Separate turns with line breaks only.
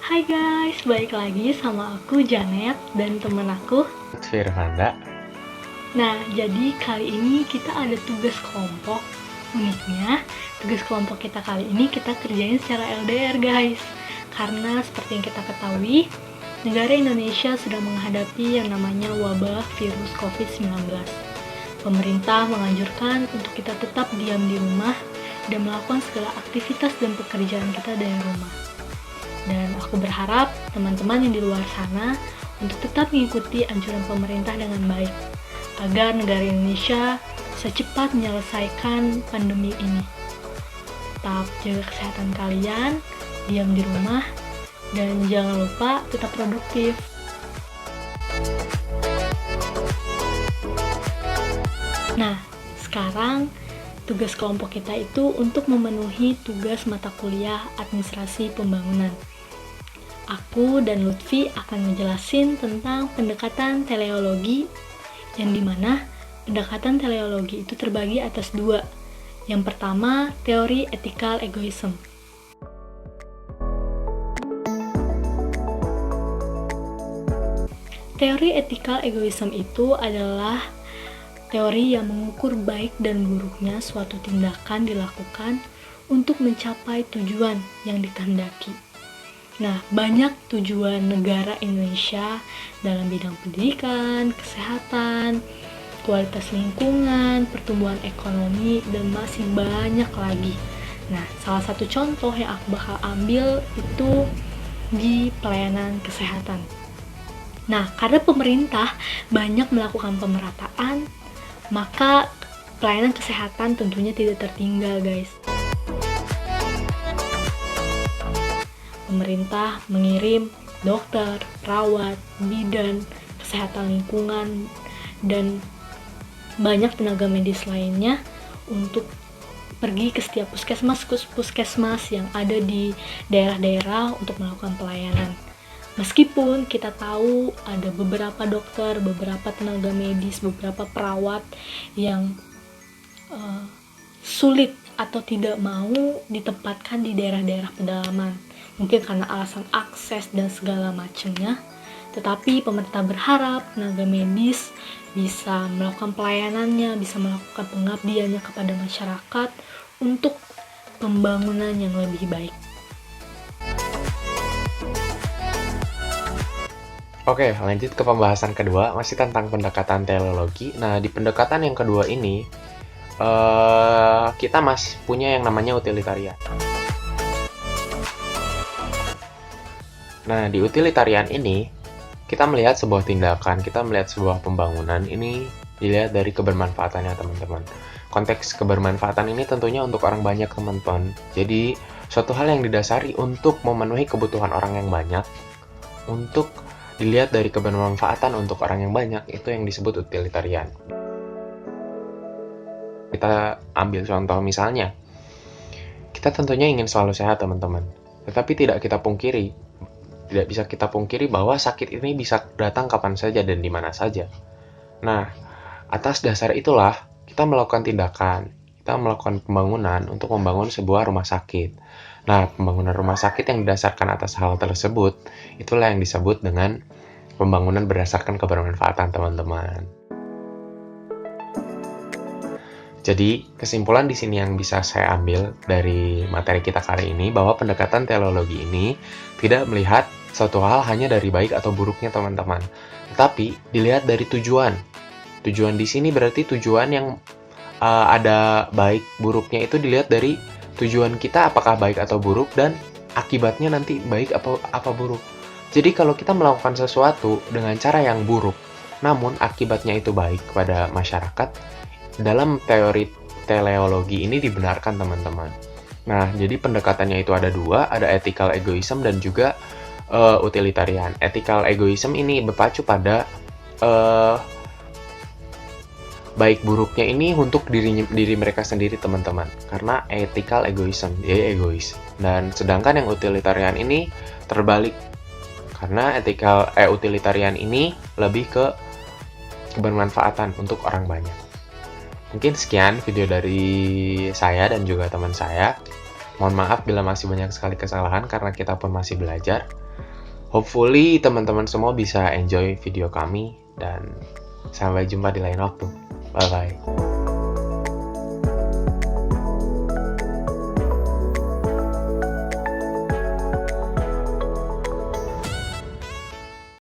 Hai guys, balik lagi sama aku Janet dan temen aku.
Firhanda.
Nah, jadi kali ini kita ada tugas kelompok. Uniknya, tugas kelompok kita kali ini kita kerjain secara LDR guys. Karena seperti yang kita ketahui, negara Indonesia sedang menghadapi yang namanya wabah virus COVID-19. Pemerintah menganjurkan untuk kita tetap diam di rumah dan melakukan segala aktivitas dan pekerjaan kita dari rumah. Dan aku berharap teman-teman yang di luar sana untuk tetap mengikuti anjuran pemerintah dengan baik, agar negara Indonesia bisa cepat menyelesaikan pandemi ini. Tetap jaga kesehatan kalian, diam di rumah, dan jangan lupa tetap produktif. Nah, sekarang tugas kelompok kita itu untuk memenuhi tugas mata kuliah administrasi pembangunan. Aku dan Lutfi akan ngejelasin tentang pendekatan teleologi, yang dimana pendekatan teleologi itu terbagi atas dua. Yang pertama, teori ethical egoism. Teori ethical egoism itu adalah teori yang mengukur baik dan buruknya suatu tindakan dilakukan untuk mencapai tujuan yang dikehendaki. Nah, banyak tujuan negara Indonesia dalam bidang pendidikan, kesehatan, kualitas lingkungan, pertumbuhan ekonomi, dan masih banyak lagi. Nah, salah satu contoh yang aku bakal ambil itu di pelayanan kesehatan. Nah, karena pemerintah banyak melakukan pemerataan, maka pelayanan kesehatan tentunya tidak tertinggal, guys. Pemerintah mengirim dokter, perawat, bidan, kesehatan lingkungan, dan banyak tenaga medis lainnya untuk pergi ke setiap puskesmas yang ada di daerah-daerah untuk melakukan pelayanan. Meskipun kita tahu ada beberapa dokter, beberapa tenaga medis, beberapa perawat yang sulit atau tidak mau ditempatkan di daerah-daerah pedalaman, mungkin karena alasan akses dan segala macamnya. Tetapi pemerintah berharap tenaga medis bisa melakukan pelayanannya, bisa melakukan pengabdiannya kepada masyarakat untuk pembangunan yang lebih baik.
Oke, lanjut ke pembahasan kedua, masih tentang pendekatan teleologi. Nah, di pendekatan yang kedua ini, kita masih punya yang namanya utilitarian. Nah, di utilitarian ini, kita melihat sebuah tindakan, kita melihat sebuah pembangunan, ini dilihat dari kebermanfaatannya, teman-teman. Konteks kebermanfaatan ini tentunya untuk orang banyak, teman-teman. Jadi, suatu hal yang didasari untuk memenuhi kebutuhan orang yang banyak, untuk dilihat dari kebermanfaatan untuk orang yang banyak, itu yang disebut utilitarian. Kita ambil contoh misalnya, kita tentunya ingin selalu sehat, teman-teman. Tetapi tidak bisa kita pungkiri bahwa sakit ini bisa datang kapan saja dan di mana saja. Nah, atas dasar itulah kita melakukan tindakan, kita melakukan pembangunan untuk membangun sebuah rumah sakit. Nah, pembangunan rumah sakit yang didasarkan atas hal tersebut, itulah yang disebut dengan pembangunan berdasarkan kebermanfaatan, teman-teman. Jadi, kesimpulan di sini yang bisa saya ambil dari materi kita kali ini, bahwa pendekatan teleologi ini tidak melihat suatu hal hanya dari baik atau buruknya, teman-teman. Tetapi, dilihat dari tujuan. Tujuan di sini berarti tujuan yang ada baik buruknya itu dilihat dari tujuan kita apakah baik atau buruk, dan akibatnya nanti baik apa buruk. Jadi kalau kita melakukan sesuatu dengan cara yang buruk, namun akibatnya itu baik kepada masyarakat, dalam teori teleologi ini dibenarkan, teman-teman. Nah, jadi pendekatannya itu ada dua, ada ethical egoism dan juga utilitarian. Ethical egoism ini berpacu pada baik buruknya ini untuk diri mereka sendiri, teman-teman. Karena ethical egoism, dia egois. Dan sedangkan yang utilitarian ini terbalik. Karena utilitarian ini lebih ke kebermanfaatan untuk orang banyak. Mungkin sekian video dari saya dan juga teman saya. Mohon maaf bila masih banyak sekali kesalahan karena kita pun masih belajar. Hopefully teman-teman semua bisa enjoy video kami dan sampai jumpa di lain waktu. Bye bye.